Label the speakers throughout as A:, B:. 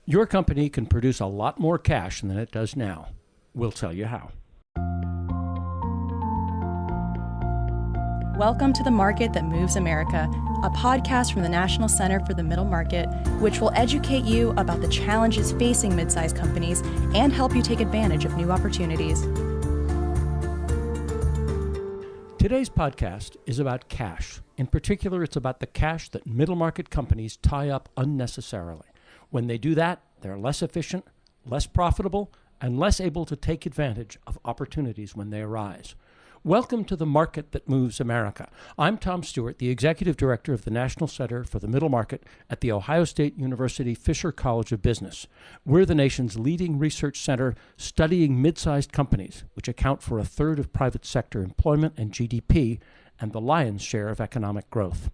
A: Your company can produce a lot more cash than it does now. We'll tell you how.
B: Welcome to The Market That Moves America, a podcast from the National Center for the Middle Market, which will educate you about the challenges facing mid-sized companies and help you take advantage of new opportunities.
A: Today's podcast is about cash. In particular, it's about the cash that middle market companies tie up unnecessarily. When they do that, they're less efficient, less profitable, and less able to take advantage of opportunities when they arise. Welcome to The Market That Moves America. I'm Tom Stewart, the Executive Director of the National Center for the Middle Market at The Ohio State University Fisher College of Business. We're the nation's leading research center studying mid-sized companies, which account for a third of private sector employment and GDP and the lion's share of economic growth.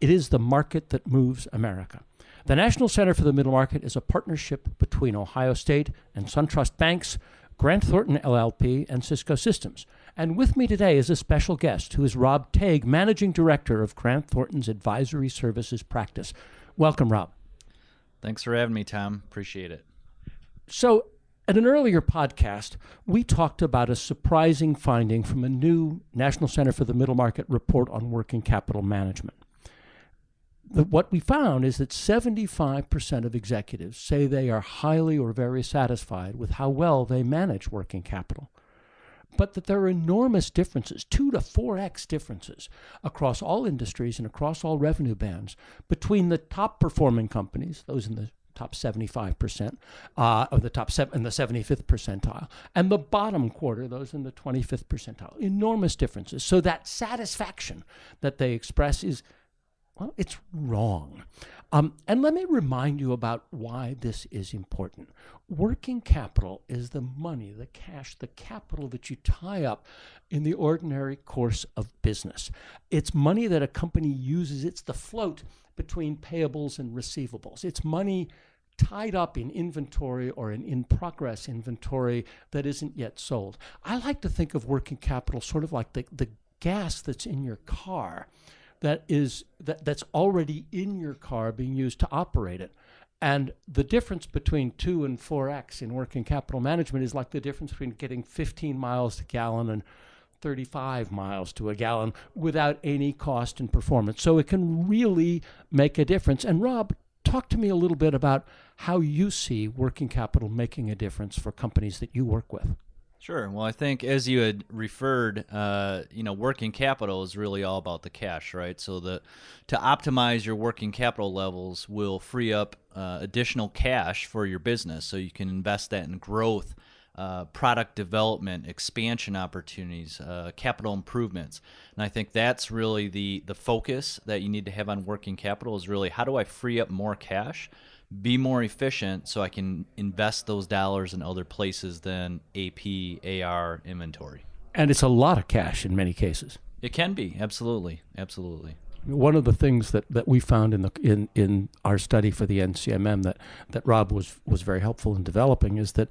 A: It is the market that moves America. The National Center for the Middle Market is a partnership between Ohio State and SunTrust Banks, Grant Thornton LLP, and Cisco Systems. And with me today is a special guest who is Rob Tague, Managing Director of Grant Thornton's Advisory Services Practice. Welcome, Rob.
C: Thanks for having me, Tom. Appreciate it.
A: So, at an earlier podcast, we talked about a surprising finding from a new National Center for the Middle Market report on working capital management. What we found is that 75% of executives say they are highly or very satisfied with how well they manage working capital, but that there are enormous differences, 2 to 4x differences across all industries and across all revenue bands between the top performing companies, those in the top 75% of the top in the 75th percentile, and the bottom quarter, those in the 25th percentile. Enormous differences. So that satisfaction that they express is, well, it's wrong. And let me remind you about why this is important. Working capital is the money, the cash, the capital that you tie up in the ordinary course of business. It's money that a company uses. It's the float between payables and receivables. It's money tied up in inventory or in in-progress inventory that isn't yet sold. I like to think of working capital sort of like the gas that's in your car. That's already in your car being used to operate it. And the difference between 2 and 4x in working capital management is like the difference between getting 15 miles to a gallon and 35 miles to a gallon without any cost and performance. So it can really make a difference. And Rob, talk to me a little bit about how you see working capital making a difference for companies that you work with.
C: Sure. Well, I think as you had referred, working capital is really all about the cash, right? So to optimize your working capital levels will free up additional cash for your business, so you can invest that in growth, product development, expansion opportunities, capital improvements. And I think that's really the focus that you need to have on working capital is really how do I free up more cash, be more efficient so I can invest those dollars in other places than AP, AR, inventory. And
A: it's a lot of cash in many cases.
C: It can be, absolutely.
A: One of the things that we found in our study for the NCMM that Rob was very helpful in developing is that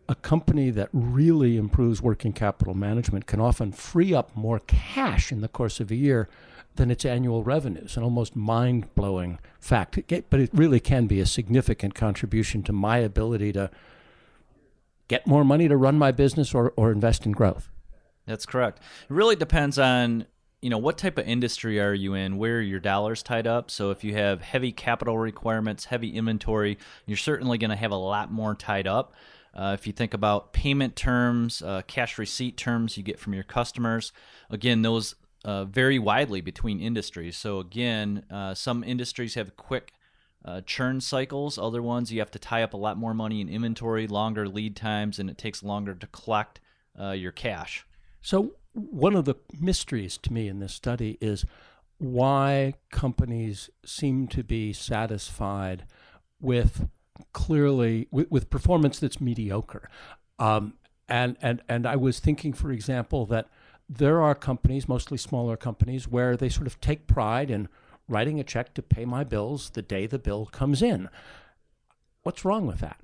A: a company that really improves working capital management can often free up more cash in the course of a year than its annual revenues, an almost mind-blowing fact. But it really can be a significant contribution to my ability to get more money to run my business or invest in growth.
C: That's correct. It really depends on what type of industry are you in, where are your dollars tied up. So if you have heavy capital requirements, heavy inventory, you're certainly going to have a lot more tied up. If you think about payment terms, cash receipt terms you get from your customers, again, those vary widely between industries. So again, some industries have quick churn cycles. Other ones, you have to tie up a lot more money in inventory, longer lead times, and it takes longer to collect your cash.
A: So one of the mysteries to me in this study is why companies seem to be satisfied with performance that's mediocre. And I was thinking, for example, that there are companies, mostly smaller companies, where they sort of take pride in writing a check to pay my bills the day the bill comes in. What's wrong with that?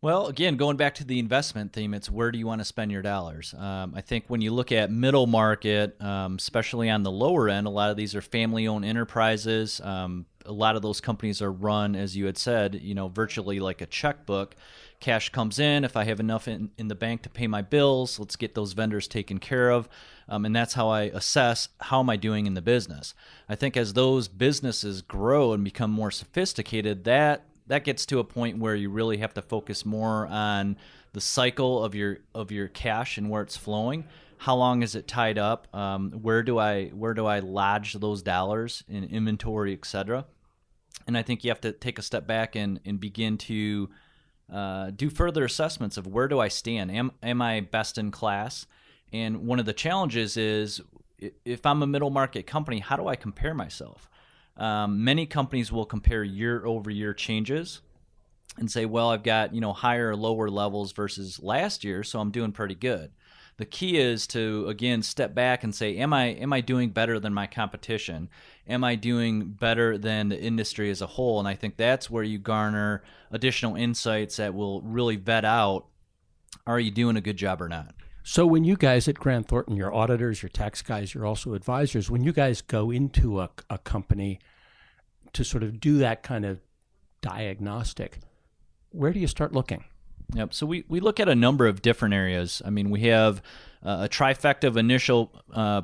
C: Well, again, going back to the investment theme, it's where do you want to spend your dollars? I think when you look at middle market, especially on the lower end, a lot of these are family-owned enterprises. A lot of those companies are run, as you had said, virtually like a checkbook. Cash comes in. If I have enough in the bank to pay my bills, let's get those vendors taken care of. And that's how I assess how am I doing in the business. I think as those businesses grow and become more sophisticated, that gets to a point where you really have to focus more on the cycle of your cash and where it's flowing. How long is it tied up? Where do I lodge those dollars in inventory, et cetera? And I think you have to take a step back and begin to do further assessments of where do I stand? Am I best in class? And one of the challenges is if I'm a middle market company, how do I compare myself? Many companies will compare year-over-year changes and say, well, I've got higher or lower levels versus last year, so I'm doing pretty good. The key is to, again, step back and say, am I doing better than my competition? Am I doing better than the industry as a whole? And I think that's where you garner additional insights that will really vet out, are you doing a good job or not?
A: So when you guys at Grant Thornton, your auditors, your tax guys, you're also advisors, when you guys go into a company to sort of do that kind of diagnostic, where do you start looking?
C: Yep. So we look at a number of different areas. I mean, we have a trifecta of initial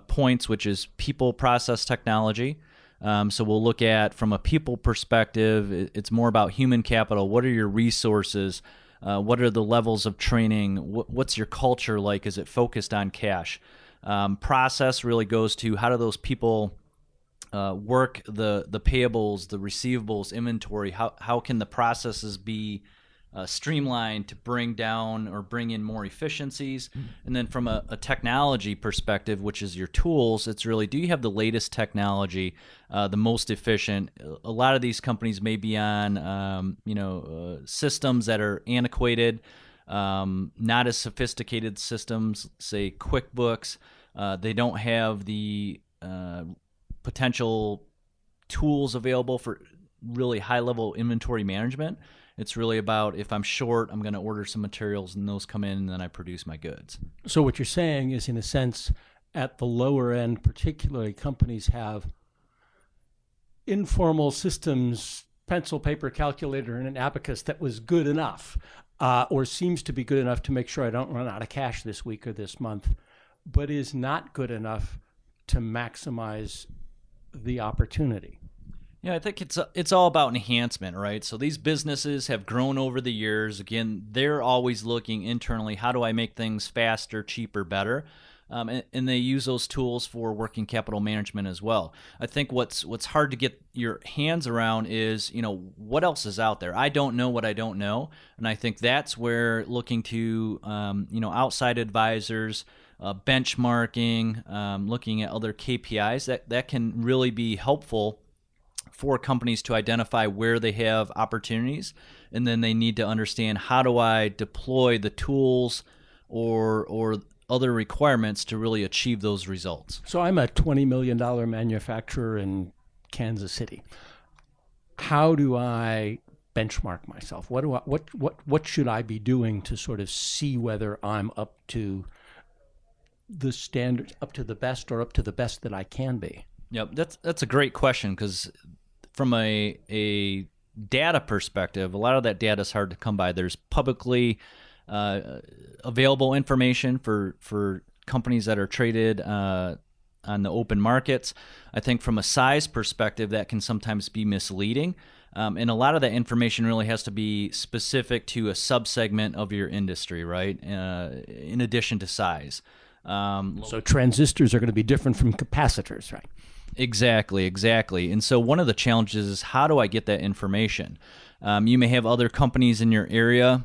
C: points, which is people, process, technology. So we'll look at, from a people perspective, it's more about human capital. What are your resources? What are the levels of training? What's your culture like? Is it focused on cash? Process really goes to how do those people work the payables, the receivables, inventory? How can the processes be streamlined to bring down or bring in more efficiencies? And then from a technology perspective, which is your tools, it's really, do you have the latest technology, the most efficient? A lot of these companies may be on systems that are antiquated, not as sophisticated systems, say QuickBooks. They don't have the potential tools available for really high-level inventory management. It's really about, if I'm short, I'm going to order some materials and those come in and then I produce my goods.
A: So what you're saying is, in a sense, at the lower end, particularly, companies have informal systems, pencil, paper, calculator, and an abacus that was good enough, or seems to be good enough to make sure I don't run out of cash this week or this month, but is not good enough to maximize the opportunity.
C: Yeah, I think it's all about enhancement, right? So these businesses have grown over the years. Again, they're always looking internally, how do I make things faster, cheaper, better? And they use those tools for working capital management as well. I think what's hard to get your hands around is, what else is out there? I don't know what I don't know. And I think that's where looking to, outside advisors, benchmarking, looking at other KPIs, that can really be helpful for companies to identify where they have opportunities, and then they need to understand, how do I deploy the tools or other requirements to really achieve those results.
A: So I'm a $20 million manufacturer in Kansas City. How do I benchmark myself? What should I be doing to sort of see whether I'm up to the standards, up to the best, or up to the best that I can be?
C: Yep, that's a great question, because from a data perspective, a lot of that data is hard to come by. There's publicly available information for companies that are traded on the open markets. I think from a size perspective, that can sometimes be misleading. And a lot of that information really has to be specific to a subsegment of your industry, right? In addition to size.
A: So transistors are going to be different from capacitors, right?
C: Exactly. And so one of the challenges is, how do I get that information? You may have other companies in your area,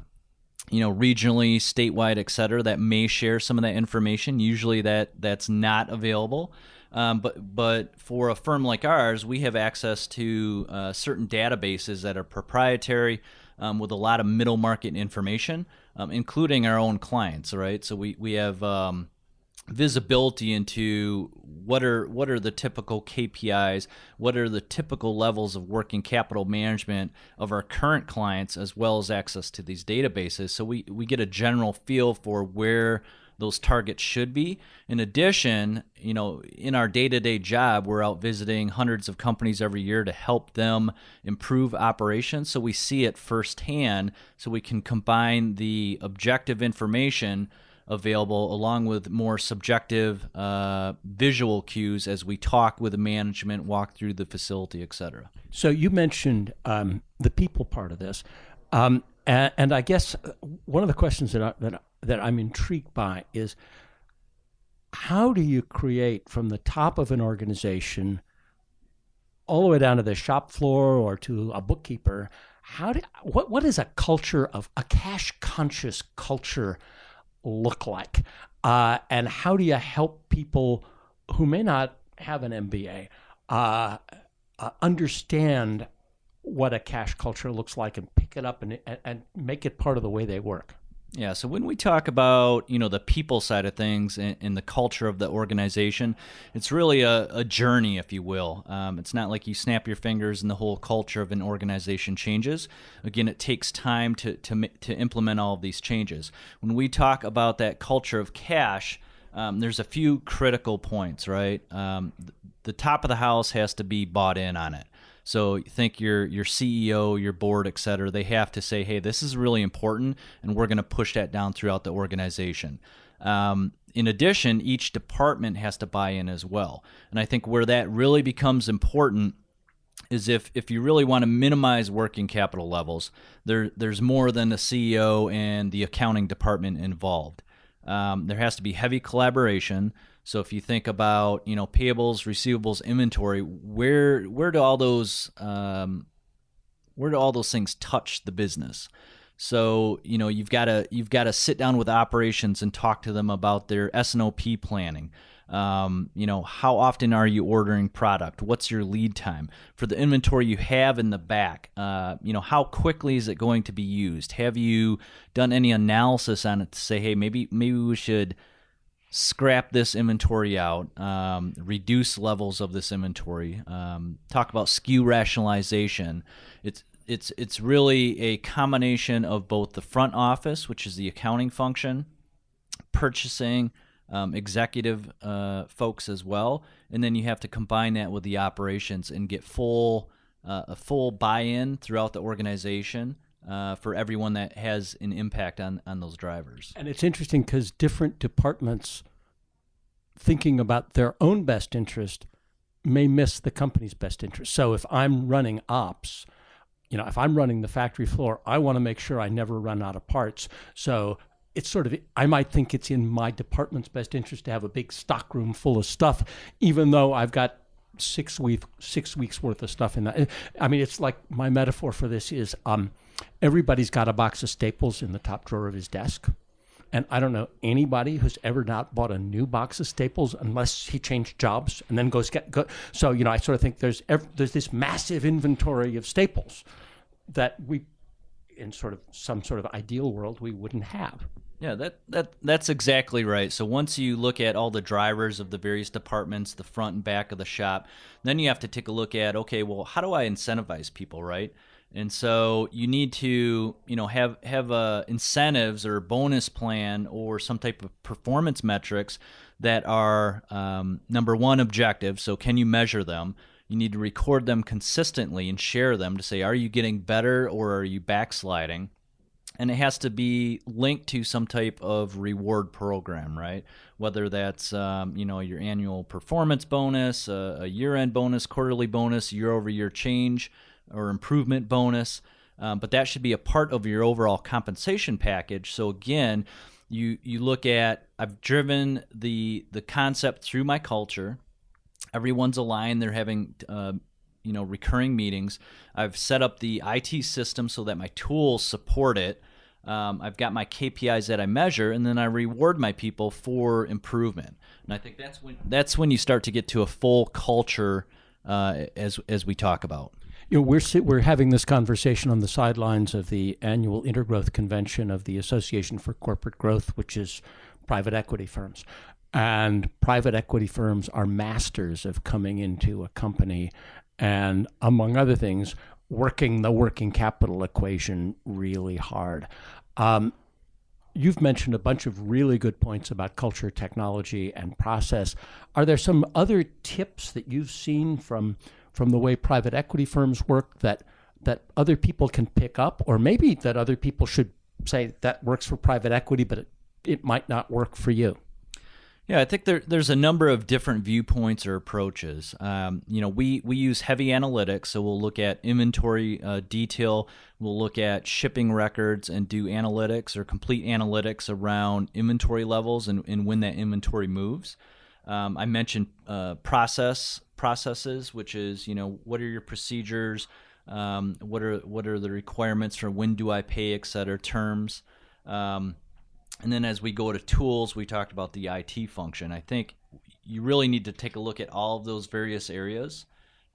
C: regionally, statewide, et cetera, that may share some of that information. Usually that's not available. But for a firm like ours, we have access to certain databases that are proprietary, with a lot of middle market information, including our own clients, right? So we have visibility into what are the typical KPIs, what are the typical levels of working capital management of our current clients, as well as access to these databases. So we get a general feel for where those targets should be. In addition, in our day-to-day job, we're out visiting hundreds of companies every year to help them improve operations. So we see it firsthand, so we can combine the objective information available along with more subjective visual cues as we talk with the management, walk through the facility, et cetera.
A: So you mentioned the people part of this, and I guess one of the questions that I'm intrigued by is, how do you create from the top of an organization all the way down to the shop floor or to a bookkeeper? What is a culture of a cash conscious culture look like, and how do you help people who may not have an MBA understand what a cash culture looks like and pick it up and make it part of the way they work?
C: Yeah, so when we talk about, the people side of things and the culture of the organization, it's really a journey, if you will. It's not like you snap your fingers and the whole culture of an organization changes. Again, it takes time to implement all of these changes. When we talk about that culture of cash, there's a few critical points, right? The top of the house has to be bought in on it. So you think your CEO, your board, et cetera, they have to say, hey, this is really important, and we're going to push that down throughout the organization. In addition, each department has to buy in as well. And I think where that really becomes important is if you really want to minimize working capital levels, there's more than the CEO and the accounting department involved. There has to be heavy collaboration. So if you think about, payables, receivables, inventory, where do all those things touch the business? So, you've got to sit down with operations and talk to them about their S&OP planning. How often are you ordering product? What's your lead time for the inventory you have in the back? How quickly is it going to be used? Have you done any analysis on it to say, hey, maybe we should scrap this inventory out, reduce levels of this inventory, talk about SKU rationalization. It's really a combination of both the front office, which is the accounting function, purchasing, executive folks as well, and then you have to combine that with the operations and get a full buy-in throughout the organization for everyone that has an impact on those drivers.
A: And it's interesting because different departments thinking about their own best interest may miss the company's best interest. So if I'm running ops, if I'm running the factory floor, I want to make sure I never run out of parts. So it's I might think it's in my department's best interest to have a big stock room full of stuff, even though I've got 6 weeks worth of stuff in that. I mean, it's like my metaphor for this is everybody's got a box of staples in the top drawer of his desk. And I don't know anybody who's ever not bought a new box of staples unless he changed jobs and then goes. So, I sort of think there's this massive inventory of staples that we, in some sort of ideal world, we wouldn't have.
C: Yeah, that's exactly right. So once you look at all the drivers of the various departments, the front and back of the shop, then you have to take a look at, okay, well, how do I incentivize people, right? And so you need to, have incentives or bonus plan or some type of performance metrics that are, number one, objective. So can you measure them? You need to record them consistently and share them to say, are you getting better or are you backsliding? And it has to be linked to some type of reward program, right? Whether that's, your annual performance bonus, a year-end bonus, quarterly bonus, year-over-year change, or improvement bonus. But that should be a part of your overall compensation package. So again, you look at, I've driven the concept through my culture. Everyone's aligned. They're having recurring meetings. I've set up the IT system so that my tools support it. I've got my KPIs that I measure, and then I reward my people for improvement. And I think that's when you start to get to a full culture as we talk about.
A: We're having this conversation on the sidelines of the annual Intergrowth Convention of the Association for Corporate Growth, which is private equity firms. And private equity firms are masters of coming into a company and, among other things, working the working capital equation really hard. You've mentioned a bunch of really good points about culture, technology, and process. Are there some other tips that you've seen from the way private equity firms work that other people can pick up, or maybe that other people should say that works for private equity, but it might not work for you?
C: Yeah, I think there's a number of different viewpoints or approaches. We use heavy analytics, so we'll look at inventory detail, we'll look at shipping records and do analytics or complete analytics around inventory levels and when that inventory moves. I mentioned processes, which is, what are your procedures, what are the requirements for when do I pay, et cetera, terms. And then as we go to tools, we talked about the IT function. I think you really need to take a look at all of those various areas.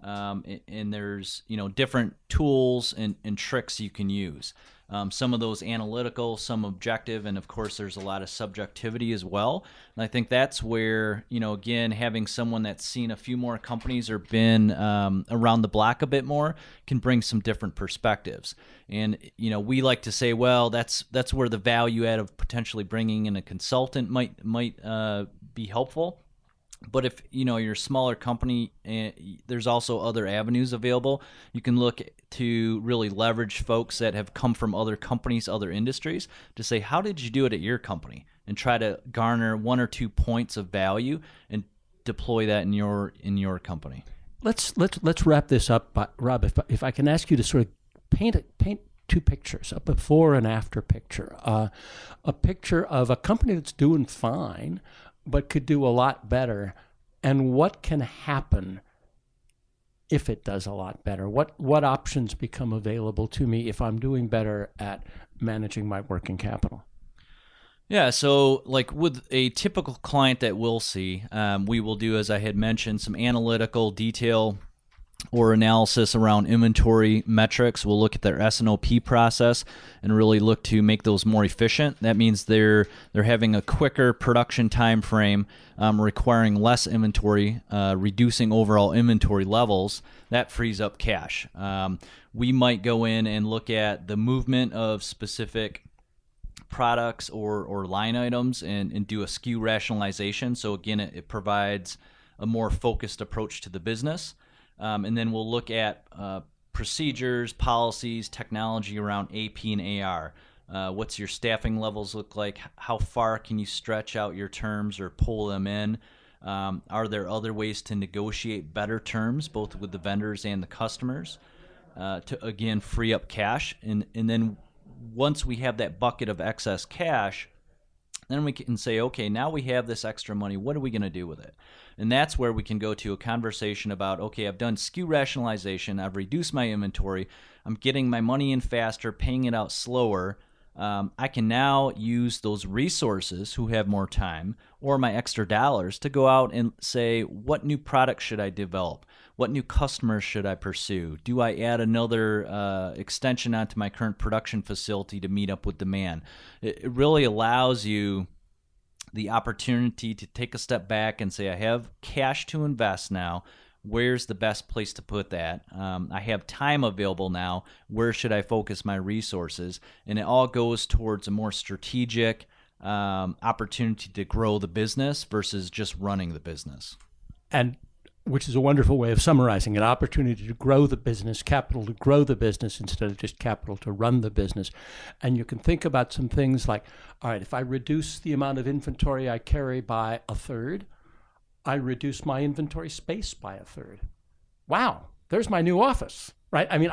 C: And there's, different tools and tricks you can use. Some of those analytical, some objective, and of course there's a lot of subjectivity as well. And I think that's where, again, having someone that's seen a few more companies or been around the block a bit more can bring some different perspectives. And, we like to say, well, that's where the value add of potentially bringing in a consultant might be helpful. But if you're a smaller company, there's also other avenues available. You can look to really leverage folks that have come from other companies, other industries, to say, how did you do it at your company? And try to garner 1 or 2 points of value and deploy that in your company.
A: Let's wrap this up, Rob. If I can ask you to sort of paint 2 pictures, a before and after picture. A picture of a company that's doing fine, but could do a lot better, and what can happen if it does a lot better? What options become available to me if I'm doing better at managing my working capital?
C: Yeah, so like with a typical client that we'll see, we will do, as I had mentioned, some analytical detail or analysis around inventory metrics. We'll look at their S&OP process and really look to make those more efficient. That means they're having a quicker production time frame, requiring less inventory, reducing overall inventory levels. That frees up cash. We might go in and look at the movement of specific products or line items and do a SKU rationalization. So again, it provides a more focused approach to the business. And then we'll look at procedures, policies, technology around AP and AR. What's your staffing levels look like? How far can you stretch out your terms or pull them in? Are there other ways to negotiate better terms, both with the vendors and the customers, to, again, free up cash? And then once we have that bucket of excess cash, then we can say, okay, now we have this extra money. What are we going to do with it? And that's where we can go to a conversation about, okay, I've done SKU rationalization. I've reduced my inventory. I'm getting my money in faster, paying it out slower. I can now use those resources who have more time or my extra dollars to go out and say, what new products should I develop? What new customers should I pursue? Do I add another extension onto my current production facility to meet up with demand? It really allows you the opportunity to take a step back and say, I have cash to invest now. Where's the best place to put that? I have time available now. Where should I focus my resources? And it all goes towards a more strategic opportunity to grow the business versus just running the business.
A: And which is a wonderful way of summarizing an opportunity to grow the business, capital to grow the business instead of just capital to run the business. And you can think about some things like, all right, if I reduce the amount of inventory I carry by a third, I reduce my inventory space by a third. Wow, there's my new office, right? I mean,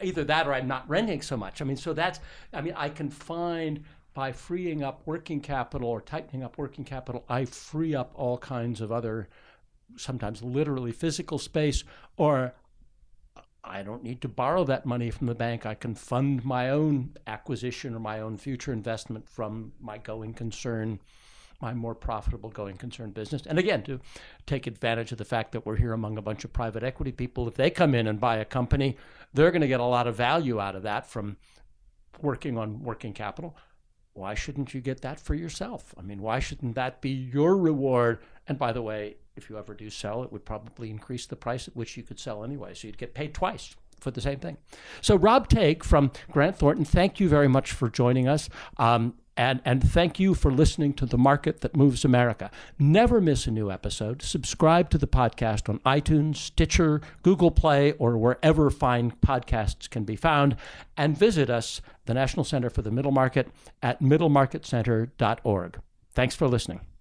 A: either that or I'm not renting so much. I can find by freeing up working capital or tightening up working capital, I free up all kinds of other, sometimes literally physical space, or I don't need to borrow that money from the bank. I can fund my own acquisition or my own future investment from my going concern, my more profitable going concern business. And again, to take advantage of the fact that we're here among a bunch of private equity people, if they come in and buy a company, they're going to get a lot of value out of that from working on working capital. why shouldn't you get that for yourself? I mean, why shouldn't that be your reward? And by the way, if you ever do sell, it would probably increase the price at which you could sell anyway. So you'd get paid twice for the same thing. So Rob Tague from Grant Thornton, thank you very much for joining us. And thank you for listening to The Market That Moves America. Never miss a new episode. Subscribe to the podcast on iTunes, Stitcher, Google Play, or wherever fine podcasts can be found. And visit us, the National Center for the Middle Market, at middlemarketcenter.org. Thanks for listening.